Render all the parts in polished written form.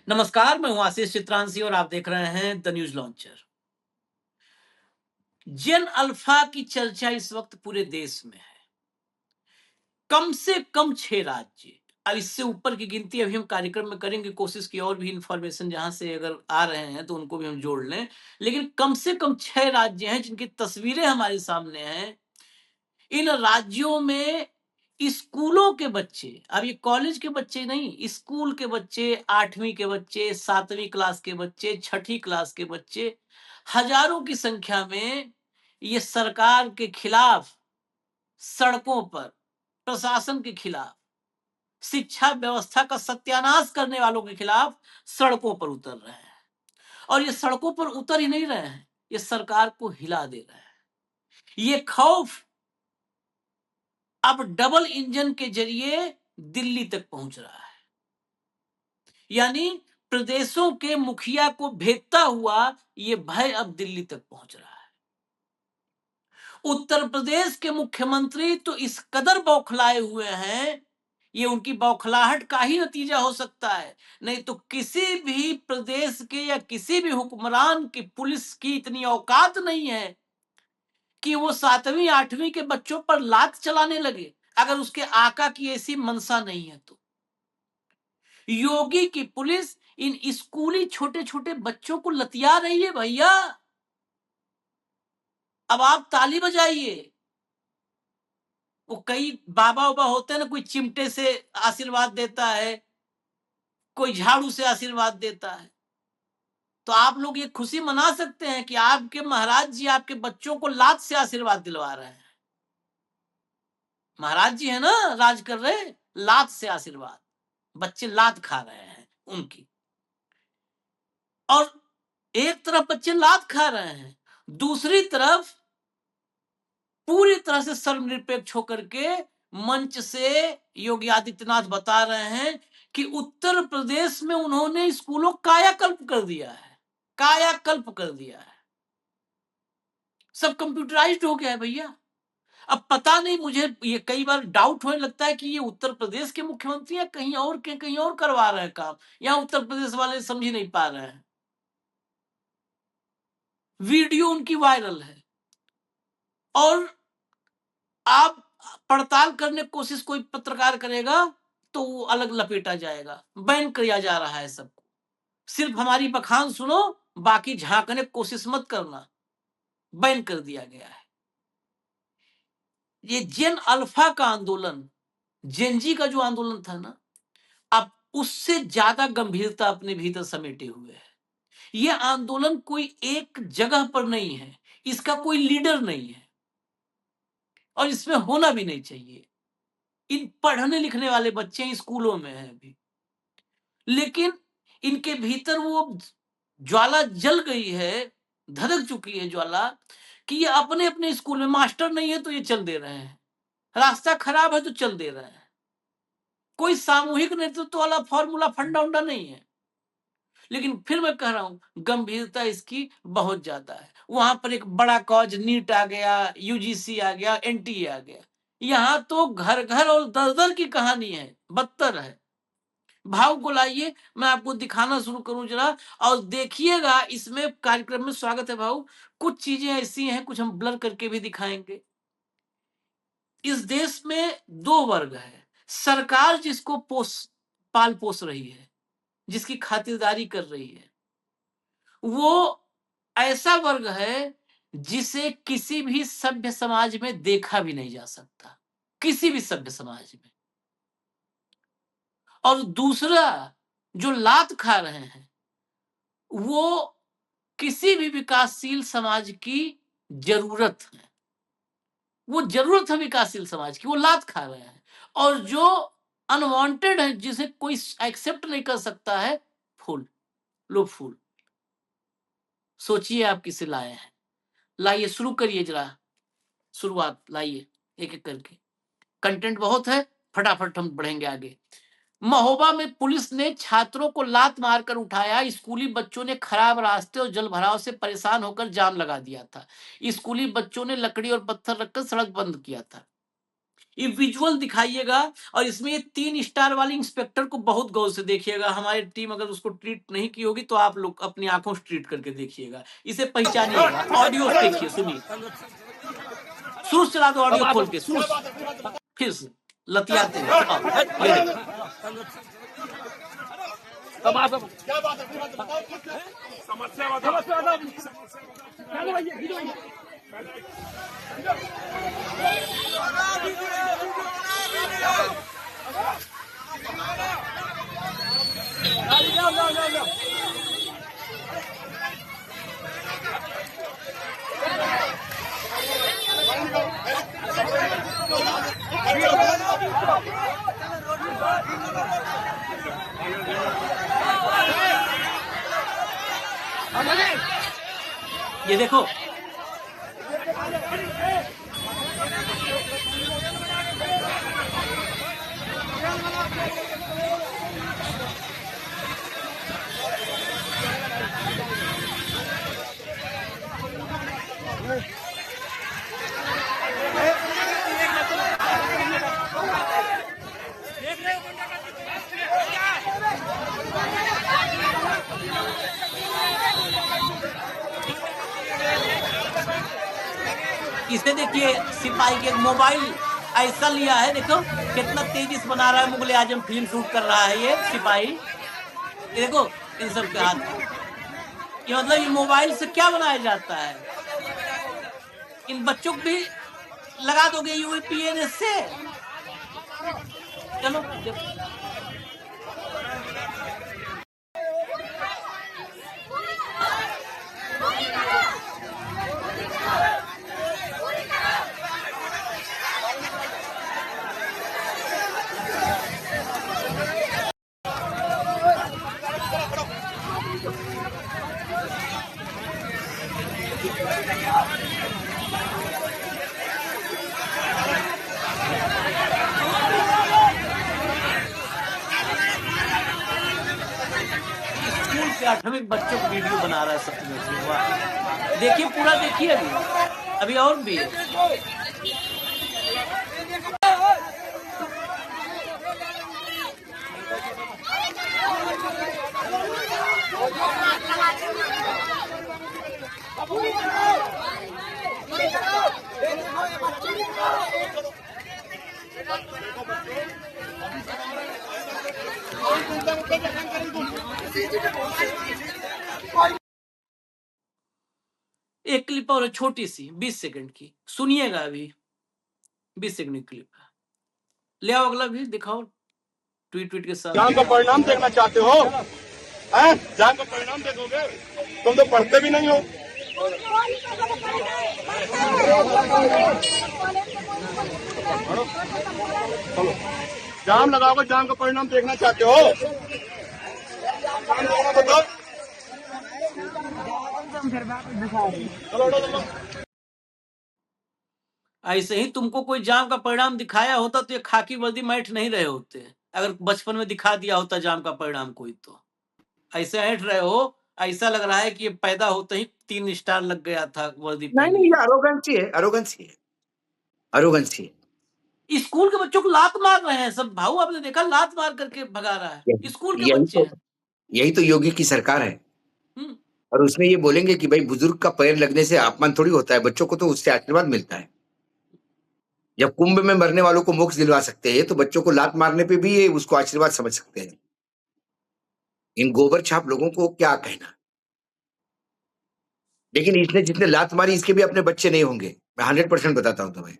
नमस्कार, मैं हूं आशीष चित्रांशी और आप देख रहे हैं the news launcher. Gen alpha की चर्चा इस वक्त पूरे देश में है। कम से कम 6 राज्य, अब इससे ऊपर की गिनती अभी हम कार्यक्रम में करेंगे, कोशिश की और भी इंफॉर्मेशन जहां से अगर आ रहे हैं तो उनको भी हम जोड़ लें। लेकिन कम से कम 6 राज्य हैं जिनकी तस्वीरें हमारे सामने हैं। इन राज्यों में स्कूलों के बच्चे, अब ये कॉलेज के बच्चे नहीं, स्कूल के बच्चे, 8वीं के बच्चे, 7वीं क्लास के बच्चे, 6ठी क्लास के बच्चे, हजारों की संख्या में ये सरकार के खिलाफ सड़कों पर, प्रशासन के खिलाफ, शिक्षा व्यवस्था का सत्यानाश करने वालों के खिलाफ सड़कों पर उतर रहे हैं। और ये सड़कों पर उतर ही नहीं रहे हैं, ये सरकार को हिला दे रहे हैं। ये खौफ अब डबल इंजन के जरिए दिल्ली तक पहुंच रहा है। यानी प्रदेशों के मुखिया को भेदता हुआ ये भय अब दिल्ली तक पहुंच रहा है। उत्तर प्रदेश के मुख्यमंत्री तो इस कदर बौखलाए हुए हैं, ये उनकी बौखलाहट का ही नतीजा हो सकता है। नहीं तो किसी भी प्रदेश के या किसी भी हुक्मरान की पुलिस की इतनी औकात नहीं है कि वो 7वीं 8वीं के बच्चों पर लात चलाने लगे, अगर उसके आका की ऐसी मंशा नहीं है तो। योगी की पुलिस इन स्कूली छोटे छोटे बच्चों को लतिया रही है भैया। अब आप ताली बजाइए। वो कई बाबा उबा होते हैं ना, कोई चिमटे से आशीर्वाद देता है, कोई झाड़ू से आशीर्वाद देता है। तो आप लोग ये खुशी मना सकते हैं कि आपके महाराज जी आपके बच्चों को लात से आशीर्वाद दिलवा रहे हैं। महाराज जी है ना, राज कर रहे, लात से आशीर्वाद, बच्चे लात खा रहे हैं उनकी। और एक तरफ बच्चे लात खा रहे हैं, दूसरी तरफ पूरी तरह से सर्वनिरपेक्ष होकर के मंच से योगी आदित्यनाथ बता रहे हैं कि उत्तर प्रदेश में उन्होंने स्कूलों कायाकल्प कर दिया है, कायाकल्प कर दिया है। सब कंप्यूटराइज्ड हो गया है भैया। अब पता नहीं, मुझे ये कई बार डाउट होने लगता है कि ये उत्तर प्रदेश के मुख्यमंत्री या कहीं और के कहीं और करवा रहे हैं काम, या उत्तर प्रदेश वाले समझ ही नहीं पा रहे हैं। वीडियो उनकी वायरल है और आप पड़ताल करने की कोशिश कोई पत्रकार करेगा तो वो अलग लपेटा जाएगा। बैन किया जा रहा है सबको। सिर्फ हमारी बखान सुनो, बाकी झांकने की कोशिश मत करना। बैन कर दिया गया है। ये जेन अल्फा का आंदोलन, जेनजी का जो आंदोलन था ना, अब उससे ज्यादा गंभीरता अपने भीतर समेटे हुए है। ये आंदोलन कोई एक जगह पर नहीं है, इसका कोई लीडर नहीं है और इसमें होना भी नहीं चाहिए। इन पढ़ने लिखने वाले बच्चे स्कूलों में हैं अभी, लेकिन इनके भीतर वो ज्वाला जल गई है, धधक चुकी है ज्वाला, कि ये अपने अपने स्कूल में मास्टर नहीं है तो ये चल दे रहे हैं, रास्ता खराब है तो चल दे रहे हैं। कोई सामूहिक नेतृत्व वाला फॉर्मूला फंडा उंडा नहीं है। लेकिन फिर मैं कह रहा हूं, गंभीरता इसकी बहुत ज्यादा है। वहां पर एक बड़ा कॉज नीट आ गया, यूजीसी आ गया, एनटीए आ गया। यहां तो घर घर और दर दर की कहानी है, बदतर है। भाव को लाइए, मैं आपको दिखाना शुरू करूं जरा, और देखिएगा। इसमें कार्यक्रम में स्वागत है भाव। कुछ चीजें ऐसी हैं, कुछ हम ब्लर करके भी दिखाएंगे। इस देश में दो वर्ग है। सरकार जिसको पाल पोस रही है, जिसकी खातिरदारी कर रही है, वो ऐसा वर्ग है जिसे किसी भी सभ्य समाज में देखा भी नहीं जा सकता, किसी भी सभ्य समाज में। और दूसरा जो लात खा रहे हैं, वो किसी भी विकासशील समाज की जरूरत है। वो जरूरत है विकासशील समाज की, वो लात खा रहे हैं। और जो अनवांटेड है, जिसे कोई एक्सेप्ट नहीं कर सकता है, फूल, लो फूल। सोचिए आप किसे लाए हैं। लाइए, शुरू करिए जरा, शुरुआत लाइए एक एक करके। कंटेंट बहुत है, फटाफट हम बढ़ेंगे आगे। महोबा में पुलिस ने छात्रों को लात मारकर उठाया। स्कूली बच्चों ने खराब रास्ते और जलभराव से परेशान होकर जाम लगा दिया था। स्कूली बच्चों ने लकड़ी और पत्थर रखकर सड़क बंद किया था। ये विजुअल दिखाइएगा और इसमें ये 3 स्टार वाली इंस्पेक्टर को बहुत गौर से देखिएगा। हमारी टीम अगर उसको ट्रीट नहीं की होगी तो आप लोग अपनी आँखों से ट्रीट करके देखिएगा। इसे पहचानिएगा। ऑडियो देखिए, सुनिए। शुरू से चला दो ऑडियो खोल के, शुरू से। फिर से लतियाते हैं। चलाओ, ये देखो। ये देखो, इसे देखिए, सिपाही के मोबाइल ऐसा लिया है, देखो कितना तेजी से बना रहा है। मुगले आजम फिल्म शूट कर रहा है ये सिपाही। ये देखो इन सब के हाथ में। ये मतलब ये मोबाइल से क्या बनाया जाता है। इन बच्चों को भी लगा दोगे यूपीएनएस से। चलो देखो। स्कूल के 8वीं बच्चों को वीडियो बना रहा है सत्यमेव। वाह, देखिए पूरा देखिए। अभी और भी है। एक क्लिप और है, छोटी सी 20 सेकंड की, सुनिएगा। अभी 20 सेकंड की क्लिप है। ले आओ अगला भी दिखाओ, ट्वीट ट्वीट के साथ। जाम का परिणाम देखना चाहते हो? हैं? जाम का परिणाम देखोगे? तुम तो पढ़ते भी नहीं हो। जाम लगाओगे, जाम का परिणाम देखना चाहते हो? बताओ। ऐसे ही तुमको कोई जाम का परिणाम दिखाया होता तो ये खाकी वर्दी में ऐंठ नहीं रहे होते। अगर बचपन में दिखा दिया होता जाम का परिणाम कोई, तो ऐसे ऐंठ रहे हो। ऐसा लग रहा है कि ये पैदा होते ही 3 स्टार लग गया था वर्दी नहीं पहन नहीं, के। ये अरोगेंसी है, अरोगेंसी है, अरोगेंसी है। स्कूल के बच्चों को लात मार रहे हैं सब। भाऊ आपने देखा, लात मार करके भगा रहा है। स्कूल के यही बच्चे तो हैं। यही तो योगी की सरकार है। हम्म। और उसमें ये बोलेंगे कि भाई बुजुर्ग का पैर लगने से अपमान थोड़ी होता है, बच्चों को तो उससे आशीर्वाद मिलता है। जब कुंभ में मरने वालों को मोक्ष दिलवा सकते हैं तो बच्चों को लात मारने पे भी ये उसको आशीर्वाद समझ सकते हैं। इन गोबर छाप लोगों को क्या कहना। लेकिन इसने जितने लात मारी इसके भी अपने बच्चे नहीं होंगे, मैं 100% बताता हूं तुम्हें,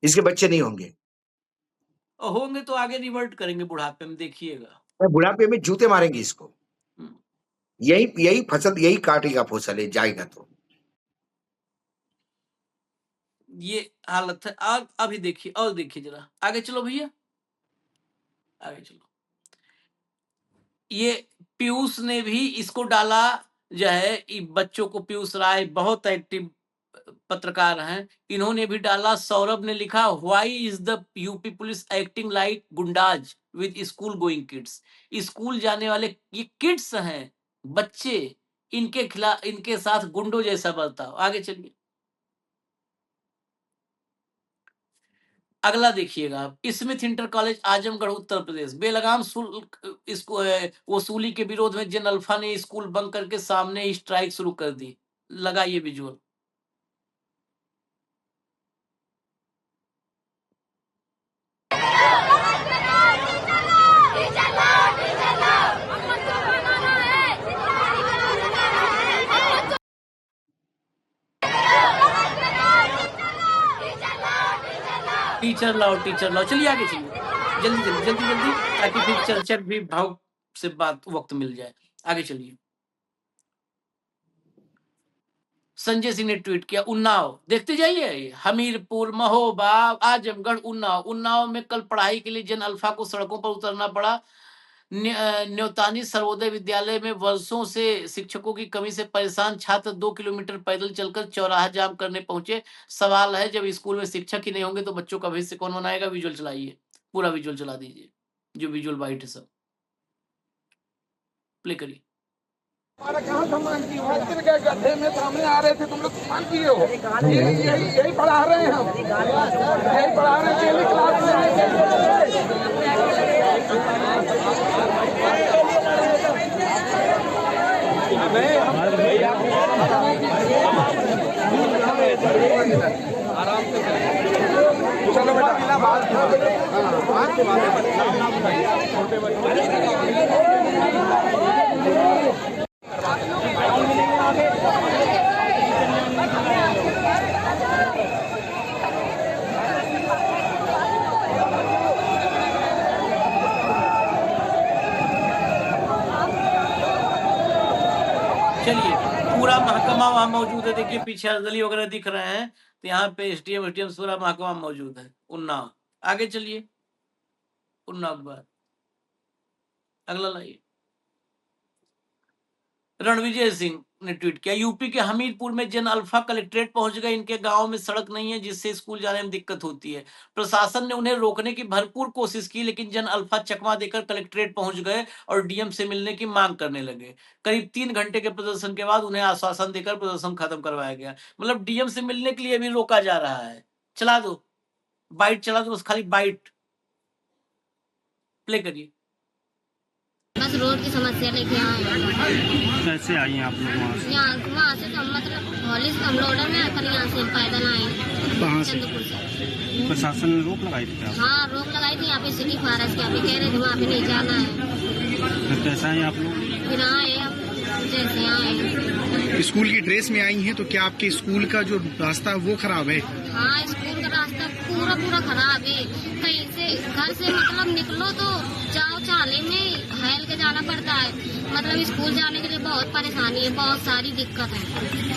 इसके बच्चे नहीं होंगे। और होंगे तो आगे रिवर्ट करेंगे बुढ़ापे में, देखिएगा। बुढ़ापे में जूते मारेंगे इसको। हम्म। यही यही फसल, यही काटेगा फसल, जाएगा तो। ये हालत है। अभी देखिए, और देखिए जरा आगे चलो भैया, आगे चलो। ये पीयूष ने भी इसको डाला, जो है बच्चों को। पीयूष राय बहुत एक्टिव पत्रकार हैं, इन्होंने भी डाला। सौरभ ने लिखा, why is the UP police acting like गुंडाज with school going kids. School जाने वाले ये किड्स हैं, बच्चे, इनके खिलाफ, इनके साथ गुंडों जैसा बर्ताव। आगे चलिए। अगला देखिएगा आप, Smith inter college Azamgarh Uttar Pradesh, बेलगाम शुल्क इसको वसूली के विरोध में जिन अल्फा ने स्कूल बंद करके सामने स्ट्राइक शुरू कर दी। लगाइए विजुअल। टीचर लाओ, टीचर लाओ। चलिए आगे चलिए, जल्दी जल्दी जल्दी जल्दी, ताकि फिर चर्चा भी भाव से बात वक्त मिल जाए। आगे चलिए। संजय सिंह ने ट्वीट किया, उन्नाव देखते जाइए, हमीरपुर, महोबा, आजमगढ़, उन्नाव में कल पढ़ाई के लिए जन अल्फा को सड़कों पर उतरना पड़ा। न्योतानी सर्वोदय विद्यालय में वर्षों से शिक्षकों की कमी से परेशान छात्र 2 किलोमीटर पैदल चलकर चौराहा जाम करने पहुंचे। सवाल है, जब स्कूल में शिक्षक ही नहीं होंगे तो बच्चों का भविष्य कौन बनाएगा? विजुअल चलाइए, पूरा विजुअल चला दीजिए, जो विजुअल बाइट है सब प्ले करिए। हमारा कहाँ सम्मान की हुआ? इतने के गड्ढे में सामने आ रहे थे, तुम लोग सम्मान किए हो? यही पढ़ा रहे हैं हम, यही पढ़ा रहे हैं, डेली क्लास चलो बेटा बात चलिए, पूरा महकमा वहां मौजूद है। देखिए पीछे अर्दली वगैरह दिख रहे हैं, तो यहाँ पे एसडीएम पूरा महकमा मौजूद है। उन्नाव, आगे चलिए, उन्नाव के बाद अगला लाइए। रणविजय सिंह ने ट्वीट किया, यूपी के हमीरपुर में जन अल्फा कलेक्ट्रेट पहुंच गए। इनके गांव में सड़क नहीं है, जिससे स्कूल जाने में दिक्कत होती है। प्रशासन ने उन्हें रोकने की भरपूर कोशिश की, लेकिन जन अल्फा चकमा देकर कलेक्ट्रेट पहुंच गए और डीएम से मिलने की मांग करने लगे। करीब 3 घंटे के प्रदर्शन के बाद उन्हें आश्वासन देकर प्रदर्शन खत्म करवाया गया। मतलब डीएम से मिलने के लिए भी रोका जा रहा है। चला दो, बाइट चला दो, बस खाली बाइट प्ले करिए। बस रोड की समस्या लेके आए। कैसे आई हैं आप लोग वहाँ से? वहाँ से तो मतलब हॉली से हम लोडर में आकर यहाँ से पैदल आए। कहाँ से? चंद्रपुर से। प्रशासन ने रोक लगाई थी क्या? हाँ, रोक लगाई थी यहाँ पे सिटी फॉरेस्ट के, यहाँ पे कह रहे थे वहाँ पे नहीं जाना है। फिर कैसे आए आप लोग? फिर आए हम, जैसे आए। स्कूल की ड्रेस में आई हैं, तो क्या आपके स्कूल का जो रास्ता है वो खराब है? हाँ, स्कूल का रास्ता पूरा खराब है। कहीं से घर से मतलब निकलो तो जाओ चाले में हेल के जाना पड़ता है। मतलब स्कूल जाने के लिए बहुत परेशानी है, बहुत सारी दिक्कत है।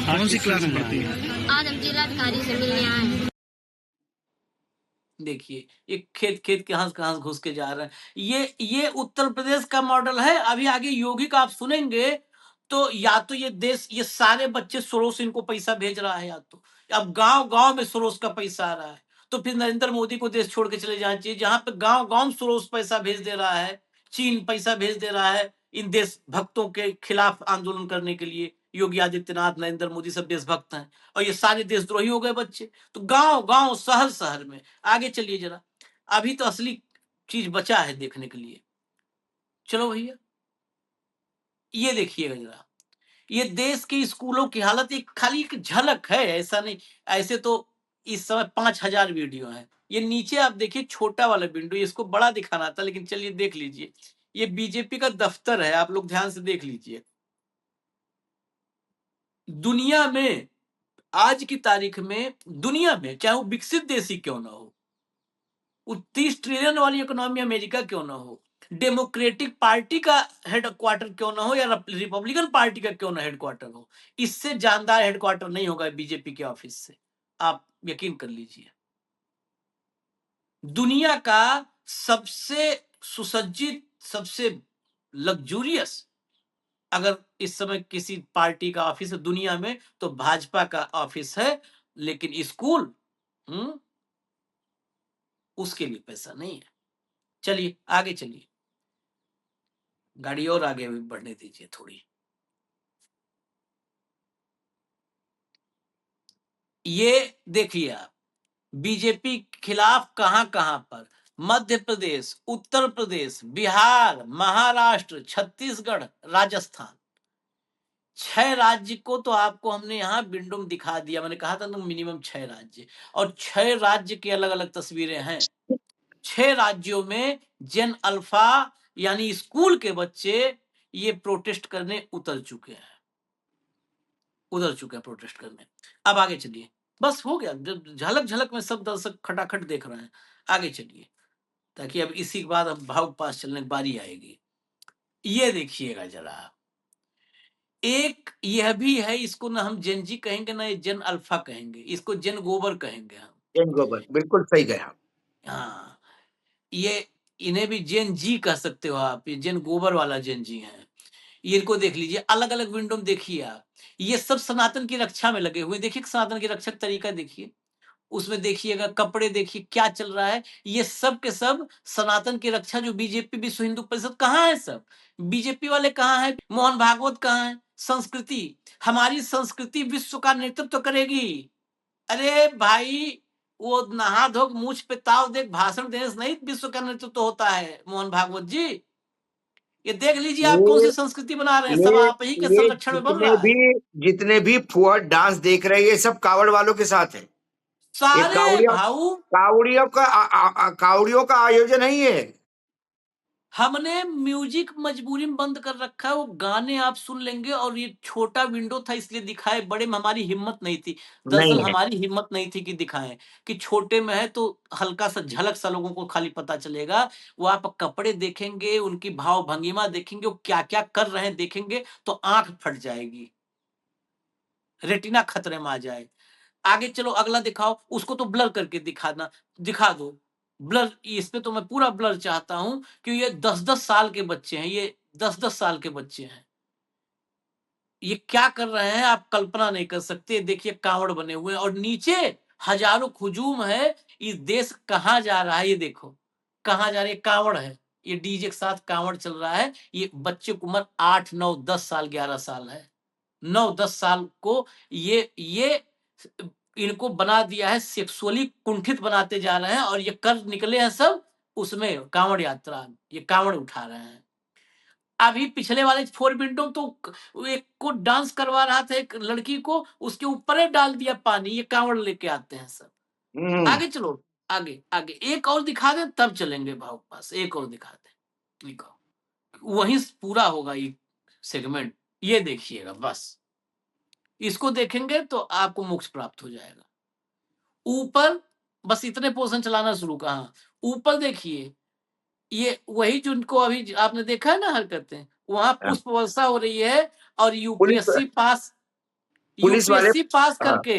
कौन सी क्लास में पढ़ती है? आज हम जिलाधिकारी से मिलने आए हैं। देखिए, ये खेत खेत के कहां घुस के जा रहे हैं। ये उत्तर प्रदेश का मॉडल है। अभी आगे योगी का आप सुनेंगे, तो या तो ये देश, ये सारे बच्चे सोरोस इनको पैसा भेज रहा है, या तो अब गांव गांव में सोरोस का पैसा आ रहा है। तो फिर नरेंद्र मोदी को देश छोड़ के चले जाना चाहिए, जहां पे गांव गांव में सोरोस पैसा भेज दे रहा है, चीन पैसा भेज दे रहा है इन देश भक्तों के खिलाफ आंदोलन करने के लिए। योगी आदित्यनाथ, नरेंद्र मोदी सब देशभक्त हैं, और ये सारे देशद्रोही हो गए बच्चे। तो गांव गांव, शहर शहर में। आगे चलिए जरा, अभी तो असली चीज बचा है देखने के लिए। चलो भैया, ये देखिएगा जरा, ये देश के स्कूलों की हालत एक खाली एक झलक है, ऐसा नहीं। ऐसे तो इस समय 5000 वीडियो हैं। ये नीचे आप देखिए छोटा वाला विंडो, इसको बड़ा दिखाना था, लेकिन चलिए देख लीजिए। ये बीजेपी का दफ्तर है, आप लोग ध्यान से देख लीजिए। दुनिया में, आज की तारीख में दुनिया में, चाहे वो विकसित देश ही क्यों ना हो, 30 ट्रिलियन वाली इकोनॉमी अमेरिका क्यों ना हो, डेमोक्रेटिक पार्टी का हेडक्वार्टर क्यों ना हो, या रिपब्लिकन पार्टी का क्यों ना हेडक्वार्टर हो, इससे जानदार हेडक्वार्टर नहीं होगा बीजेपी के ऑफिस से, आप यकीन कर लीजिए। दुनिया का सबसे सुसज्जित, सबसे लग्जूरियस अगर इस समय किसी पार्टी का ऑफिस है दुनिया में, तो भाजपा का ऑफिस है। लेकिन स्कूल, उसके लिए पैसा नहीं है। चलिए आगे चलिए, गाड़ी और आगे बढ़ने दीजिए थोड़ी। ये देखिए आप, बीजेपी के खिलाफ कहां कहां पर, मध्य प्रदेश, उत्तर प्रदेश, बिहार, महाराष्ट्र, छत्तीसगढ़, राजस्थान, 6 राज्य को तो आपको हमने यहाँ विंडो में दिखा दिया। मैंने कहा था ना मिनिमम 6 राज्य, और 6 राज्य की अलग अलग तस्वीरें हैं। 6 राज्यों में जेन अल्फा यानी स्कूल के बच्चे ये प्रोटेस्ट करने उतर चुके हैं प्रोटेस्ट करने। अब आगे चलिए, बस हो गया, जब झलक झलक में सब दर्शक खटाखट देख रहे हैं। आगे चलिए, ताकि अब इसी के बाद अब भाव पास चलने की बारी आएगी। ये देखिएगा जरा, एक यह भी है, इसको ना हम जेन जी कहेंगे ना ये जेन अल्फा कहेंगे, इसको जेन गोबर कहेंगे हम। जैन गोबर, बिल्कुल सही गया। हाँ, ये इन्हें भी जेन जी कह सकते हो आप, ये जेन गोबर वाला जेन जी है। ये इनको देख लीजिए, अलग अलग विंडो में देखिए आप, ये सब सनातन की रक्षा में लगे हुए। देखिए सनातन की रक्षा का तरीका देखिए, उसमें देखिएगा कपड़े देखिए क्या चल रहा है। ये सब के सब सनातन की रक्षा, जो बीजेपी विश्व हिंदू परिषद कहाँ है, सब बीजेपी वाले कहाँ है, मोहन भागवत कहाँ है। संस्कृति, हमारी संस्कृति विश्व का नेतृत्व करेगी। अरे भाई, वो नहा धो मूछ पे ताव देख भाषण देने से नहीं विश्व का नेतृत्व होता है मोहन भागवत जी। ये देख लीजिए आप कौन ये सी संस्कृति बना रहे हैं, सब ये आप ही के ये संरक्षण में बन रहा है। जितने भी फुआ डांस देख रहे हैं ये सब कावड़ वालों के साथ है। ये सारे भाऊ, कावड़ियों का आयोजन है ये। हमने म्यूजिक मजबूरी में बंद कर रखा है, वो गाने आप सुन लेंगे। और ये छोटा विंडो था इसलिए दिखाए, बड़े में हमारी हिम्मत नहीं थी। दरअसल नहीं है। हमारी हिम्मत नहीं थी कि दिखाएं, कि छोटे में है तो हल्का सा झलक सा लोगों को खाली पता चलेगा। वो आप कपड़े देखेंगे, उनकी भाव भंगिमा देखेंगे, वो क्या क्या कर रहे हैं देखेंगे तो आंख फट जाएगी, रेटिना खतरे में आ जाए। आगे चलो, अगला दिखाओ, उसको तो ब्लर करके दिखा दो ब्लर। इस पे तो मैं पूरा ब्लर चाहता हूं, कि ये 10-10 साल के बच्चे हैं, ये 10-10 साल के बच्चे हैं। ये क्या कर रहे हैं आप कल्पना नहीं कर सकते। देखिए कांवड़ बने हुए हैं और नीचे हजारों हुजूम है। इस देश कहाँ जा रहा है, ये देखो कहाँ जा रही है, कांवड़ है। ये डीजे के साथ कांवड़ चल रहा है। ये बच्चे की उम्र 8, 9, 10 साल, 11 साल है। 9-10 साल को ये इनको बना दिया है, सेक्सुअली कुंठित बनाते जा रहे हैं। और ये कर निकले हैं सब उसमें कांवड़ यात्रा, ये कांवड़ उठा रहे हैं। अभी पिछले वाले 4 विंडो तो एक को डांस करवा रहा था, एक लड़की को, उसके ऊपर ही डाल दिया पानी। ये कांवड़ लेके आते हैं सब। आगे चलो, आगे आगे एक और दिखा दें तब चलेंगे भाव पास। एक और दिखा दें, एक और, वहीं से पूरा होगा ये सेगमेंट। ये देखिएगा, बस इसको देखेंगे तो आपको मोक्ष प्राप्त हो जाएगा। ऊपर बस इतने पोर्शन चलाना शुरू कहा। ऊपर देखिए, ये वही जिनको अभी आपने देखा है ना हरकतें, वहां हाँ। पुष्प वर्षा हो रही है। और पुलिस पुलिस वाले, यूपीएससी पास हाँ, करके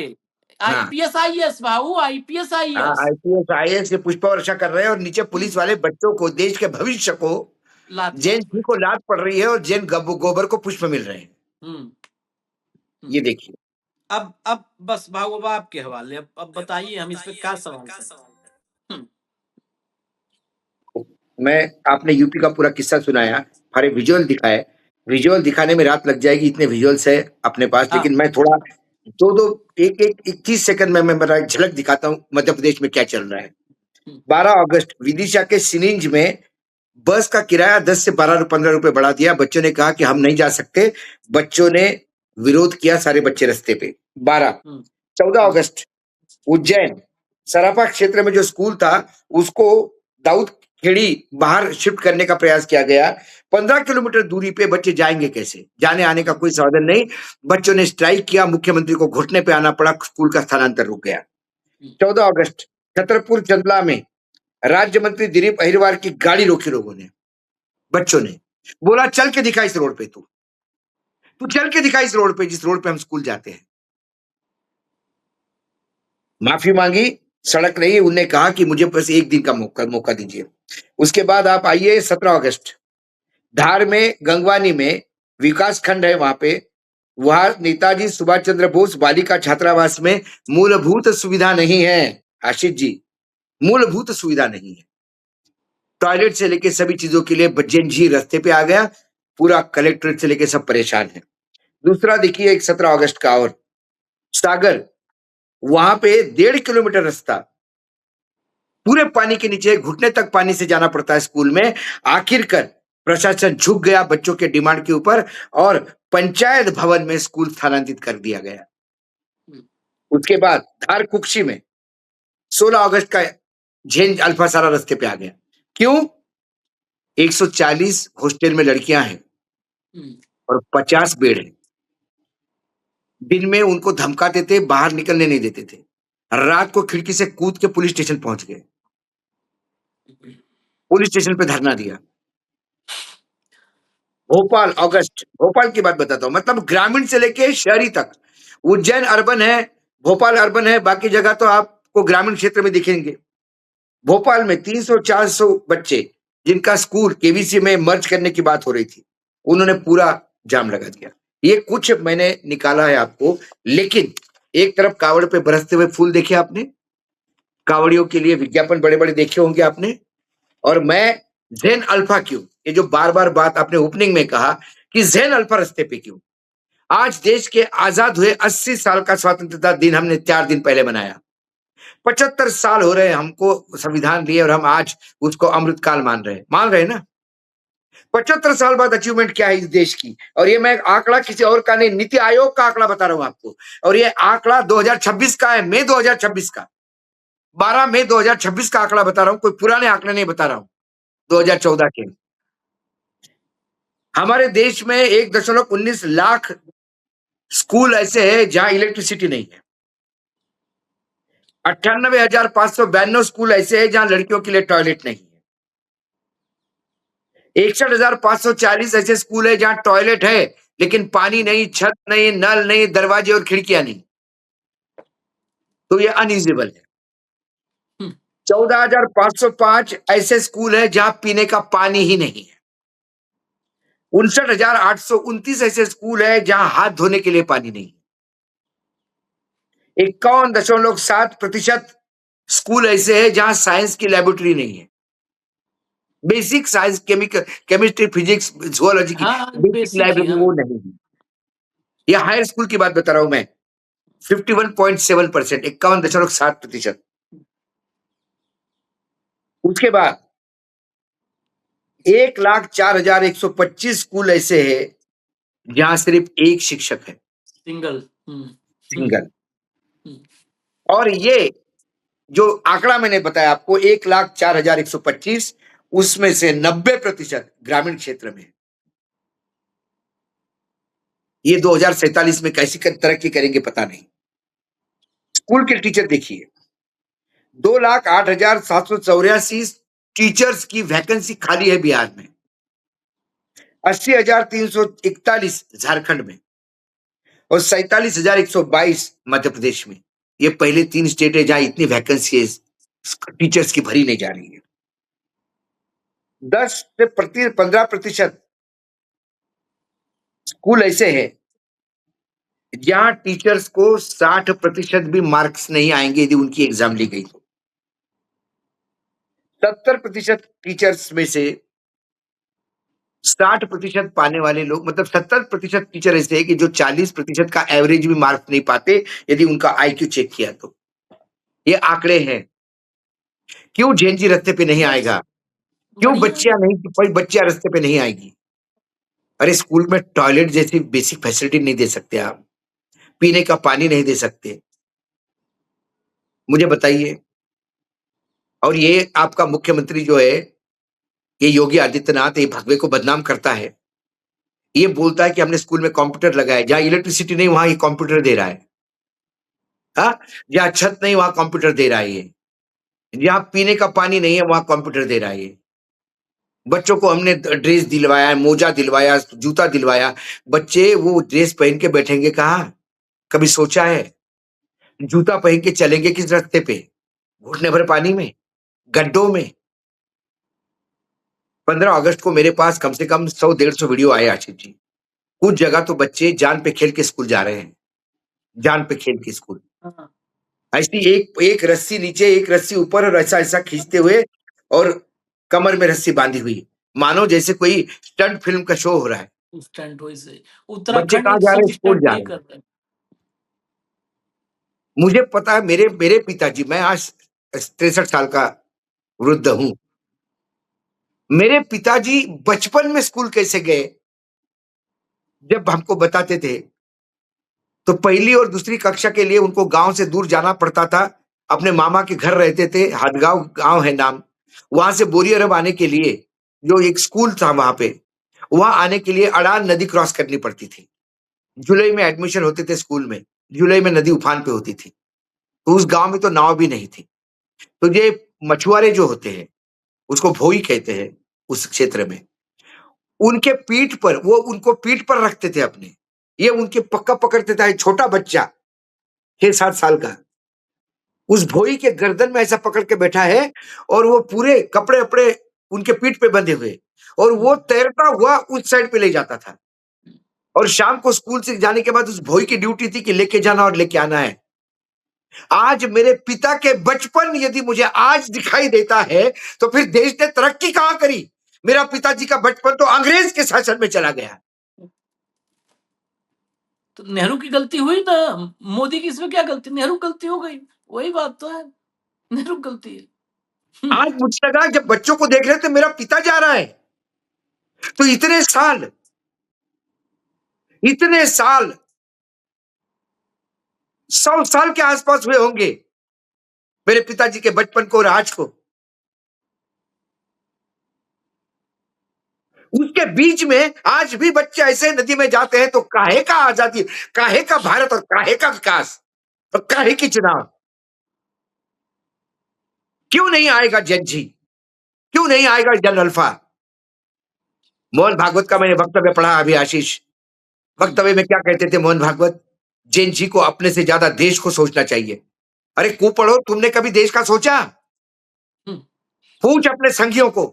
हाँ, आईपीएस आईएएस भाऊ, आईपीएस आईएएस आईपीएस के पुष्प वर्षा कर रहे हैं और नीचे पुलिस वाले बच्चों को, देश के भविष्य को, जैन जी को लात पड़ रही है और जैन गोबर को पुष्प मिल रहे हैं। ये देखिए, अब बस भाऊ, अब आपके हवाले। अब बताइए हम इस पे क्या सवाल करें। मैं आपने यूपी का पूरा किस्सा सुनाया, हमारे विजुअल दिखाए। विजुअल दिखाने में रात लग जाएगी, इतने विजुअल्स है अपने पास। हाँ। लेकिन मैं थोड़ा एक 21 सेकंड में मैं मेरा झलक दिखाता हूँ मध्य प्रदेश में क्या चल रहा है। 12 अगस्त विदिशा के सिरिंज में बस का किराया 10 से 15 रुपए बढ़ा दिया। बच्चों ने कहा कि हम नहीं जा सकते। बच्चों ने विरोध किया, सारे बच्चे रास्ते पे। 14 अगस्त उज्जैन सराफा क्षेत्र में जो स्कूल था उसको दाऊद खेड़ी बाहर शिफ्ट करने का प्रयास किया गया। 15 किलोमीटर दूरी पे बच्चे जाएंगे कैसे, जाने आने का कोई साधन नहीं। बच्चों ने स्ट्राइक किया, मुख्यमंत्री को घुटने पे आना पड़ा, स्कूल का स्थानांतर रुक गया। 14 अगस्त छतरपुर चंदला में राज्य मंत्री दिलीप अहिरवार की गाड़ी रोकी लोगों ने, बच्चों ने बोला चल के दिखा इस रोड पे, तू चल के दिखा इस रोड पे, जिस रोड पे हम स्कूल जाते हैं। माफी मांगी, सड़क नहीं। उन्होंने कहा कि मुझे बस एक दिन का मौका दीजिए। उसके बाद आप आइए 17 अगस्त धार में गंगवानी में विकास खंड है, वहां नेताजी सुभाष चंद्र बोस बालिका छात्रावास में मूलभूत सुविधा नहीं है। आशीष जी, मूलभूत सुविधा नहीं है। टॉयलेट से लेके सभी चीजों के लिए जैन जी रास्ते पे आ गया। पूरा कलेक्ट्रेट से लेके सब परेशान है। दूसरा देखिए, एक 17 अगस्त का और सागर, वहां पे 1.5 किलोमीटर रास्ता पूरे पानी के नीचे घुटने तक पानी से जाना पड़ता है स्कूल में। आखिरकार प्रशासन झुक गया बच्चों के डिमांड के ऊपर और पंचायत भवन में स्कूल स्थानांतरित कर दिया गया। उसके बाद धार कुक्षी में 16 अगस्त का झेन अल्फा सारा रास्ते पे आ गया। क्यों? 140 हॉस्टल में लड़कियां हैं और 50 बेड हैं। दिन में उनको धमकाते थे, बाहर निकलने नहीं देते थे। रात को खिड़की से कूद के पुलिस स्टेशन पहुंच गए। पुलिस स्टेशन पे धरना दिया। भोपाल अगस्त, भोपाल की बात बताता हूं, मतलब ग्रामीण से लेके शहरी तक। उज्जैन अर्बन है, भोपाल अर्बन है, बाकी जगह तो आपको ग्रामीण क्षेत्र में दिखेंगे। भोपाल में 300-400 बच्चे जिनका स्कूल केवीसी में मर्ज करने की बात हो रही थी, उन्होंने पूरा जाम लगा दिया। ये कुछ मैंने निकाला है आपको, लेकिन एक तरफ कावड़ पे बरसते हुए फूल देखे आपने, कावड़ियों के लिए विज्ञापन बड़े-बड़े देखे होंगे आपने। और मैं ज़ेन अल्फा क्यों, ये जो बार-बार बात आपने ओपनिंग में कहा कि ज़ेन अल्फा रास्ते पे क्यों? आज देश के आजाद हुए 80 साल का स्वतंत्रता दिन हमने 4 दिन पहले मनाया। 75 साल हो रहे हैं हमको संविधान लिए और हम आज उसको अमृतकाल मान रहे हैं ना? 75 साल बाद अचीवमेंट क्या है इस देश की? और ये मैं आंकड़ा किसी और का नहीं, नीति आयोग का आंकड़ा बता रहा हूं आपको। और ये आंकड़ा 2026 का है, मई 2026 का। 12 मई 2026 का आंकड़ा बता रहा हूं, कोई पुराने आंकड़े नहीं बता रहा हूं, 2014 के। हमारे देश में 1.19 लाख स्कूल ऐसे हैं जहां इलेक्ट्रिसिटी नहीं है। 98,592 स्कूल ऐसे हैं जहां लड़कियों के लिए टॉयलेट नहीं है। 61,540 ऐसे स्कूल है जहां टॉयलेट है लेकिन पानी नहीं, छत नहीं, नल नहीं, दरवाजे और खिड़कियां नहीं। तो ये अनयूजेबल है। 14,505 ऐसे स्कूल है जहां पीने का पानी ही नहीं है। 59,829 ऐसे स्कूल है जहां हाथ धोने के लिए पानी नहीं है। 51.7% स्कूल ऐसे है जहां साइंस की लेबोरेटरी नहीं है। Basic science, chemistry, physics, zoology की हाँ, बेसिक बेसिक ही, लाइब्रेरी हाँ। वो नहीं है। या हायर स्कूल की बात बता रहा हूं मैं, 51.7%, 51.7%। उसके बाद 1,04,125 स्कूल ऐसे है जहां सिर्फ एक शिक्षक है, सिंगल। सिंगल। और ये जो आंकड़ा मैंने बताया आपको 1,04,125, उसमें से 90% ग्रामीण क्षेत्र में है। ये 2047 में कैसी तरक्की करेंगे पता नहीं। स्कूल के टीचर देखिए, 2,08,784 टीचर्स की वैकेंसी खाली है बिहार में, 80,341 झारखंड में और 47,122 मध्य प्रदेश में। ये पहले 3 स्टेट है जहां इतनी वैकेंसी है टीचर्स की भरी नहीं जा रही है। 10 से 15% स्कूल ऐसे हैं जहां टीचर्स को 60% भी मार्क्स नहीं आएंगे यदि उनकी एग्जाम ली गई तो। 70% टीचर्स में से 60% पाने वाले लोग, मतलब 70% टीचर ऐसे हैं कि जो 40% का एवरेज भी मार्क्स नहीं पाते यदि उनका आईक्यू चेक किया तो। ये आंकड़े हैं। क्यों जेएनजी रास्ते पे नहीं आएगा? क्यों बच्चियां रास्ते पे नहीं आएगी? अरे स्कूल में टॉयलेट जैसी बेसिक फैसिलिटी नहीं दे सकते आप, पीने का पानी नहीं दे सकते, मुझे बताइए। और ये आपका मुख्यमंत्री जो है, ये योगी आदित्यनाथ, ये भगवे को बदनाम करता है। ये बोलता है कि हमने स्कूल में कंप्यूटर लगाया, जहां इलेक्ट्रिसिटी नहीं वहां ये कंप्यूटर दे रहा है। हाँ, जहां छत नहीं वहां कंप्यूटर दे रहा है ये, जहां पीने का पानी नहीं है वहां कंप्यूटर दे रहा है ये। बच्चों को हमने ड्रेस दिलवाया, मोजा दिलवाया, जूता दिलवाया, बच्चे वो ड्रेस पहन के बैठेंगे कहाँ? कभी सोचा है? जूता पहन के चलेंगे किस रास्ते पे? घुटने भर पानी में, गड्ढों में। 15 अगस्त को मेरे पास कम से कम 100-150 वीडियो आए आशीष जी। कुछ जगह तो बच्चे जान पे खेल के स्कूल जा रहे हैं, जान पे खेल के स्कूल। हाँ। ऐसी एक रस्सी नीचे, एक रस्सी ऊपर और ऐसा खींचते हुए और कमर में रस्सी बांधी हुई, मानो जैसे कोई स्टंट फिल्म का शो हो रहा है। स्टंट वैसे बच्चे उत्तराखंड कहाँ में जा रहे सब हैं? स्कूल स्टंट जा नहीं रहे कर हैं। रहे हैं। मुझे पता है, मेरे पिताजी, मैं आज 63 साल का वृद्ध हूं। मेरे पिताजी बचपन में स्कूल कैसे गए, जब हमको बताते थे, तो पहली और दूसरी कक्षा के लिए उनको गांव से दूर जाना पड़ता था। अपने मामा के घर रहते थे, हदगांव गांव है नाम। वहां से बोरी अरब आने के लिए, जो एक स्कूल था वहां पे, वहां आने के लिए अड़ान नदी क्रॉस करनी पड़ती थी। जुलाई में एडमिशन होते थे स्कूल में, जुलाई में नदी उफान पे होती थी। तो उस गांव में तो नाव भी नहीं थी। तो ये मछुआरे जो होते हैं, उसको भोई कहते हैं उस क्षेत्र में, उनके पीठ पर, वो उनको पीठ पर रखते थे अपने। ये उनके पक्का पकड़ते था। एक छोटा बच्चा 6-7 साल का उस भोई के गर्दन में ऐसा पकड़ के बैठा है, और वो पूरे कपड़े अपड़े उनके पीठ पे बंधे हुए, और वो तैरता हुआ उस साइड पे ले जाता था। और शाम को स्कूल से जाने के बाद उस भोई की ड्यूटी थी कि लेके जाना और लेके आना है। आज मेरे पिता के बचपन यदि मुझे आज दिखाई देता है, तो फिर देश ने तरक्की कहां करी। मेरा पिताजी का बचपन तो अंग्रेज के शासन में चला गया। तो नेहरू की गलती हुई ना, मोदी की इसमें क्या गलती, नेहरू की गलती हो गई, वही बात तो है, नेहरू की गलती है। आज मुझे लगा जब बच्चों को देख रहे थे, मेरा पिता जा रहा है, तो इतने साल 100 साल के आसपास हुए होंगे मेरे पिताजी के बचपन को और आज को। उसके बीच में आज भी बच्चे ऐसे नदी में जाते हैं, तो काहे का आजादी, काहे का भारत, और काहे का विकास, और काहे की चुनाव। क्यों नहीं आएगा जज, क्यों नहीं आएगा जन अल्फा। मोहन भागवत का मैंने वक्तव्य पढ़ा अभी आशीष, वक्तव्य में क्या कहते थे मोहन भागवत, जैन जी को अपने से ज्यादा देश को सोचना चाहिए। अरे कू पढ़ो, तुमने कभी देश का सोचा? पूछ अपने संघियों को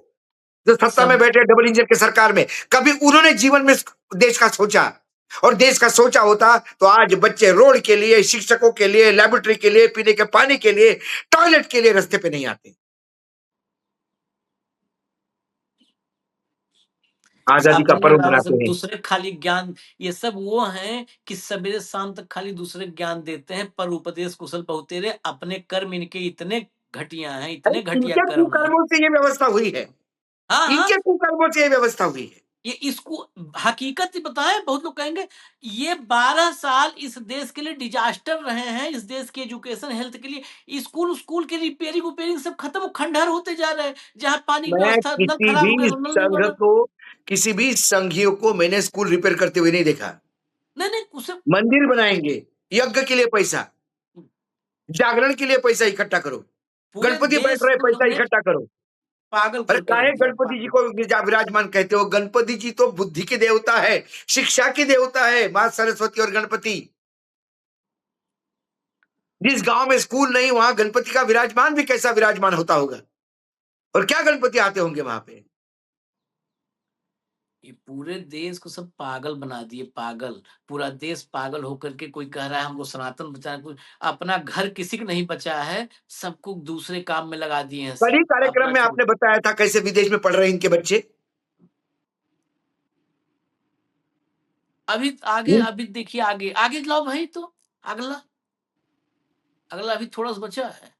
जो सत्ता में बैठे डबल इंजन के सरकार में, कभी उन्होंने जीवन में देश का सोचा? और देश का सोचा होता तो आज बच्चे रोड के लिए, शिक्षकों के लिए, लेबोरेटरी के लिए, पीने के पानी के लिए, टॉयलेट के लिए रास्ते पे नहीं आते। आजादी का अपने पर्व अलावा मनाते सब हैं। दूसरे खाली ज्ञान, ये सब वो हैं कि सवेरे शाम तक खाली दूसरे ज्ञान देते हैं, पर उपदेश कुशल बहुतेरे, अपने कर्म इनके इतने घटिया हैं, अरे इतने घटिया इनके कर्म हैं। कुकर्मों से ये व्यवस्था हुई है, हाँ हाँ, इनके कुकर्मों से ये व्यवस्था हुई है। ये इसको हकीकत ही बताएं, बहुत लोग कहेंगे ये 12 साल इस देश के लिए डिजास्टर रहे हैं, इस देश की एजुकेशन हेल्थ के लिए, स्कूल स्कूल के रिपेयरिंग उपेयरिंग सब खत्म, खंडहर होते जा रहे हैं, जहाँ पानी की मैं व्यवस्था, नल किसी खराब हो भी गया तो नल नहीं संघ बना। को, किसी भी संघियों को मैंने स्कूल रिपेयर करते हुए नहीं देखा। नहीं नहीं, उसे मंदिर बनाएंगे, यज्ञ के लिए पैसा, जागरण के लिए पैसा इकट्ठा करो, पूरे गणपति बैठ देश रहे को पैसा इन्होंने इकट्ठा करो। पागल अरे करके काहे रख दिया, गणपति जी पागल। को विराजमान कहते हो? गणपति जी तो बुद्धि के देवता है, शिक्षा की देवता है, मां सरस्वती और गणपति। जिस गांव में स्कूल नहीं, वहां गणपति का विराजमान भी कैसा विराजमान होता होगा, और क्या गणपति आते होंगे वहां पे। ये पूरे देश को सब पागल बना दिए, पागल, पूरा देश पागल होकर के, कोई कह रहा है हमको सनातन बचाना, कोई अपना घर किसी का नहीं बचा है, सबको दूसरे काम में लगा दिए हैं कल ही सब, कार्यक्रम अपना में छोड़। आपने बताया था कैसे विदेश में पढ़ रहे हैं इनके बच्चे। अभी आगे, अभी देखिए आगे, आगे लाओ भाई, तो अगला, अगला अभी थोड़ा सा बचा है,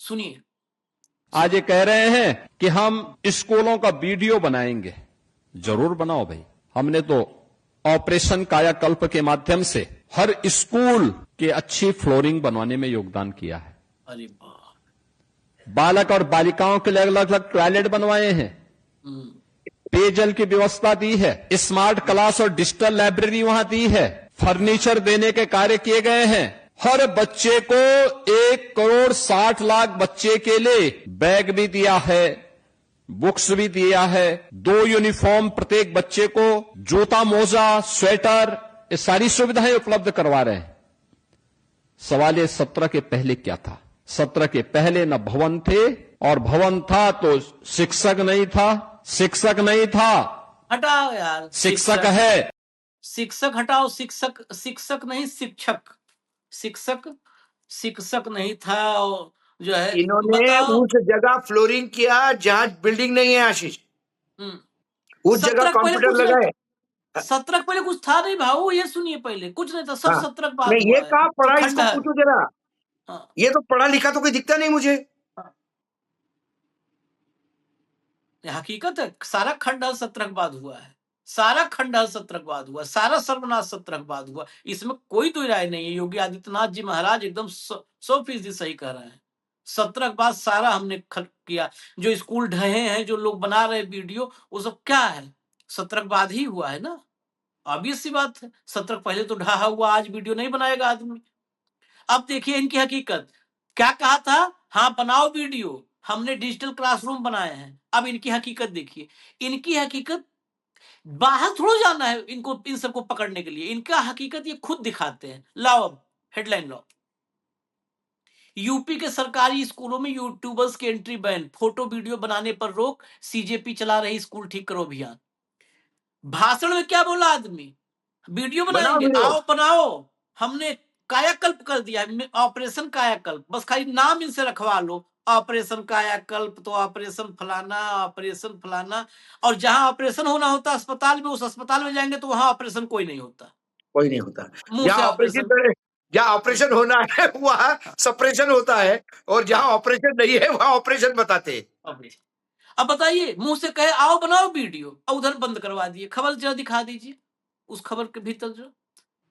सुनिए। आज ये कह रहे हैं कि हम स्कूलों का वीडियो बनाएंगे। जरूर बनाओ भाई। हमने तो ऑपरेशन कायाकल्प के माध्यम से हर स्कूल के अच्छी फ्लोरिंग बनवाने में योगदान किया है। अरे वाह, बालक और बालिकाओं के लिए अलग अलग टॉयलेट बनवाए हैं, पेयजल की व्यवस्था दी है, स्मार्ट क्लास और डिजिटल लाइब्रेरी वहां दी है, फर्नीचर देने के कार्य किए गए हैं। हर बच्चे को 1,60,00,000 बच्चे के लिए बैग भी दिया है, बुक्स भी दिया है, 2 यूनिफॉर्म प्रत्येक बच्चे को, जूता मोजा स्वेटर, ये सारी सुविधाएं उपलब्ध करवा रहे हैं। सवाल ये 17 के पहले क्या था? 17 के पहले न भवन थे, और भवन था तो शिक्षक नहीं था, शिक्षक नहीं था, हटाओ यार, शिक्षक है। शिक्षक हटाओ, शिक्षक, शिक्षक नहीं, शिक्षक, शिक्षक, शिक्षक नहीं था, और जो है इन्होंने बताओ। उस जगह फ्लोरिंग किया जहां बिल्डिंग नहीं है आशीष, उस जगह 17 पहले कंप्यूटर कुछ नहीं लगाए। था, 17 पहले कुछ था नहीं भाऊ, ये सुनिए, पहले कुछ नहीं था, सब हाँ, 17 मैं बाद ये हुआ है, कहा सब पढ़ा, इसको खंडहर। पूछो जरा। हाँ, ये तो पढ़ा लिखा तो कोई दिखता नहीं मुझे। ये हकीकत है। सारा खंडहर सत्रकवाद हुआ है, सारा खंडहर सत्रकवाद हुआ, सारा सर्वनाश सत्रकवाद हुआ। इसमें कोई दो राय नहीं है। योगी आदित्यनाथ जी महाराज एकदम 100% सही कह रहे हैं। सत्रकवाद सारा हमने किया। जो स्कूल ढहे हैं, जो लोग बना रहे वीडियो, वो सब क्या है? सत्रकवाद ही हुआ है ना। ऑब्वियस सी बात है। सत्रक पहले तो ढहा हुआ, आज वीडियो नहीं बनाएगा आदमी। अब देखिए इनकी हकीकत। क्या कहा था? हाँ बनाओ वीडियो, हमने डिजिटल क्लासरूम बनाए हैं। अब इनकी हकीकत देखिए। इनकी हकीकत, बाहर थोड़ा जाना है इनको इन सबको पकड़ने के लिए। इनका हकीकत ये खुद दिखाते हैं। लाओ अब हेडलाइन लाओ। यूपी के सरकारी स्कूलों में यूट्यूबर्स की एंट्री बैन, फोटो वीडियो बनाने पर रोक, सीजेपी चला रही स्कूल ठीक करो अभियान। भाषण में क्या बोला आदमी? वीडियो बनाओ बनाएंगे, वीडियो। आओ बनाओ। हमने कायाकल्प कर दिया, ऑपरेशन कायाकल्प। बस खाली नाम इनसे रखवा लो, ऑपरेशन कायाकल्प, तो ऑपरेशन फलाना, ऑपरेशन फलाना। और जहां ऑपरेशन होना होता अस्पताल में, उस अस्पताल में जाएंगे तो वहां ऑपरेशन कोई नहीं होता। कोई नहीं होता। मुंह से ऑपरेशन। जहाँ ऑपरेशन होना है वहाँ सपरेशन होता है, और जहाँ ऑपरेशन नहीं है वहाँ ऑपरेशन बताते हैं। अब बताइए, मुंह से कहे आओ बनाओ वीडियो, और उधर बंद करवा दिए। खबर जरा दिखा दीजिए, उस खबर के भीतर जो।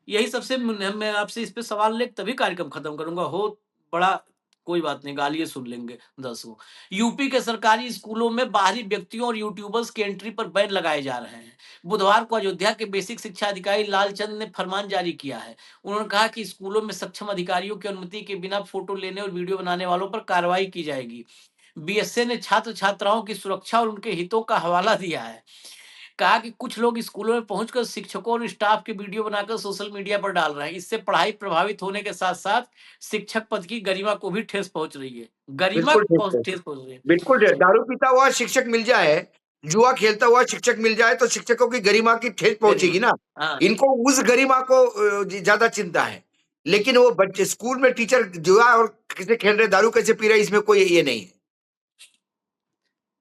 यही सबसे मैं आपसे इस पे सवाल ले तभी कार्यक्रम खत्म करूंगा। हो बड़ा कोई बात नहीं, गालियां सुन लेंगे 10 वो। यूपी के सरकारी स्कूलों में बाहरी व्यक्तियों और यूट्यूबर्स की एंट्री पर बैन लगाए जा रहे हैं। बुधवार को अयोध्या के बेसिक शिक्षा अधिकारी लालचंद ने फरमान जारी किया है। उन्होंने कहा कि स्कूलों में सक्षम अधिकारियों की अनुमति के बिना फोटो लेने और वीडियो बनाने वालों पर कार्रवाई की जाएगी। बीएसए ने छात्र छात्राओं की सुरक्षा और उनके हितों का हवाला दिया है। कहा कि कुछ लोग स्कूलों में पहुंचकर शिक्षकों और स्टाफ के वीडियो बनाकर सोशल मीडिया पर डाल रहे हैं। इससे पढ़ाई प्रभावित होने के साथ साथ शिक्षक पद की गरिमा को भी ठेस पहुंच रही है। गरिमा बिल्कुल ठीक को है। ठेस पहुंच रही है। बिल्कुल ठीक। दारू पीता हुआ शिक्षक मिल जाए, जुआ खेलता हुआ शिक्षक मिल जाए तो शिक्षकों की गरिमा की ठेस गरिमा, पहुंचेगी ना। हाँ। इनको उस गरिमा को ज्यादा चिंता है। लेकिन वो बच्चे स्कूल में टीचर जुआ और कैसे खेल रहे, दारू कैसे पी रहे, इसमें कोई ये नहीं है।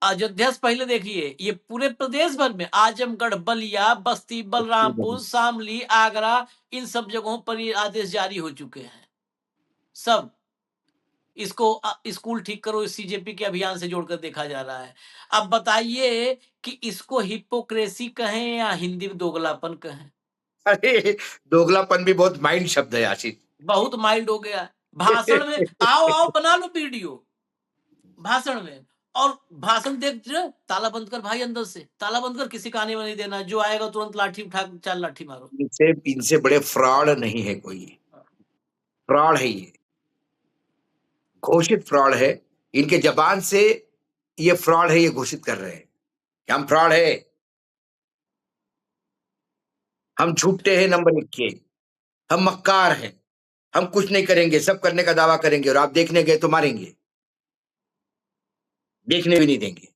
अयोध्या से पहले देखिए, ये पूरे प्रदेश भर में आजमगढ़, बलिया, बस्ती, बलरामपुर, शामली, आगरा, इन सब जगहों पर ये आदेश जारी हो चुके हैं। सब इसको स्कूल ठीक करो सीजेपी के अभियान से जोड़कर देखा जा रहा है। अब बताइए कि इसको हिपोक्रेसी कहें या हिंदी में दोगलापन कहें? अरे दोगलापन भी बहुत माइंड शब्द है आशीष। बहुत माइल्ड हो गया। भाषण में आओ आओ बना लो वीडियो, भाषण में। और भाषण देख ताला बंद कर भाई, अंदर से ताला बंद कर, किसी का आने में नहीं देना। जो आएगा तुरंत लाठी उठा, चाल लाठी मारो। इनसे इनसे बड़े फ्रॉड नहीं है कोई। फ्रॉड है ये, घोषित फ्रॉड है। इनके जबान से ये फ्रॉड है, ये घोषित कर रहे हैं कि हम फ्रॉड है, हम झूठे हैं नंबर 1 के, हम मक्कार हैं, हम कुछ नहीं करेंगे, सब करने का दावा करेंगे, और आप देखने गए तो मारेंगे, देखने भी नहीं देंगे,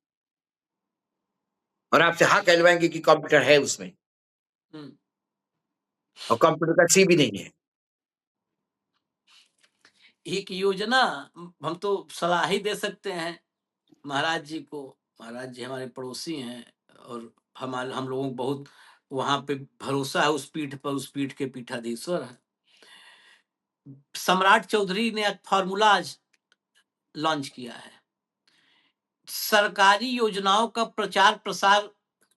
और आपसे हाँ कहलवाएंगे कि कंप्यूटर है उसमें, और कंप्यूटर का सी भी नहीं है। एक योजना हम तो सलाह ही दे सकते हैं महाराज जी को। महाराज जी हमारे पड़ोसी हैं, और हम लोगों को बहुत वहां पे भरोसा है उस पीठ पर। उस पीठ के पीठाधीश्वर है। सम्राट चौधरी ने एक फॉर्मूला आज लॉन्च किया है। सरकारी योजनाओं का प्रचार प्रसार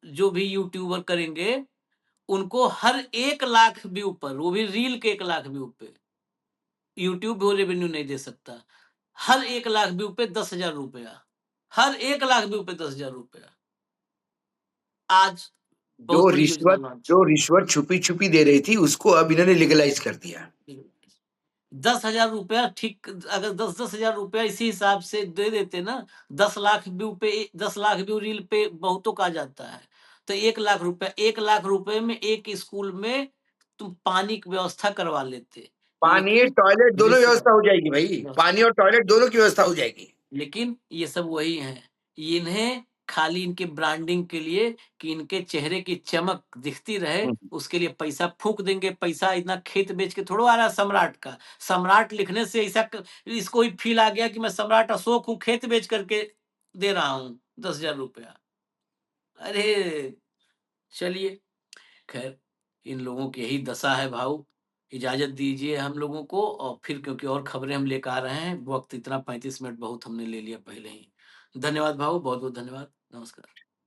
जो भी यूट्यूबर करेंगे, उनको हर 1 लाख व्यू पर, वो भी रील के 1 लाख व्यू पे, यूट्यूब वो रेवेन्यू नहीं दे सकता। हर 1 लाख व्यू पे 10,000 रुपया, हर 1 लाख व्यू पे 10,000 रुपया। आज बहुत जो बड़ी योजना लॉन्च। रिश्वत छुपी छुपी दे रही थी उसको अब इन्होंने लीगलाइज कर दिया। 10,000 रुपया, ठीक। अगर 10,000 रुपया इसी हिसाब से दे देते ना, 10 लाख व्यू पे, 10 लाख व्यू रील पे बहुतों का जाता है। तो 1 लाख रुपया, 1 लाख रुपए में एक स्कूल में तुम पानी की व्यवस्था करवा लेते। पानी लेकिन टॉयलेट दोनों विश्व व्यवस्था हो जाएगी भाई, पानी और टॉयलेट दोनों की व्यवस्था हो जाएगी। लेकिन ये सब वही हैं। इन्हें खाली इनके ब्रांडिंग के लिए, कि इनके चेहरे की चमक दिखती रहे, उसके लिए पैसा फूंक देंगे। पैसा इतना खेत बेच के थोड़ा आ रहा है सम्राट का। सम्राट लिखने से ऐसा इसको ही फील आ गया कि मैं सम्राट अशोक हूँ, खेत बेच करके दे रहा हूँ 10,000 रुपया। अरे चलिए, खैर इन लोगों की यही दशा है भाऊ। इजाज़त दीजिए हम लोगों को, और फिर क्योंकि और खबरें हम लेकर आ रहे हैं, वक़्त इतना 35 मिनट बहुत हमने ले लिया पहले ही। धन्यवाद भाऊ, बहुत-बहुत धन्यवाद। नमस्कार।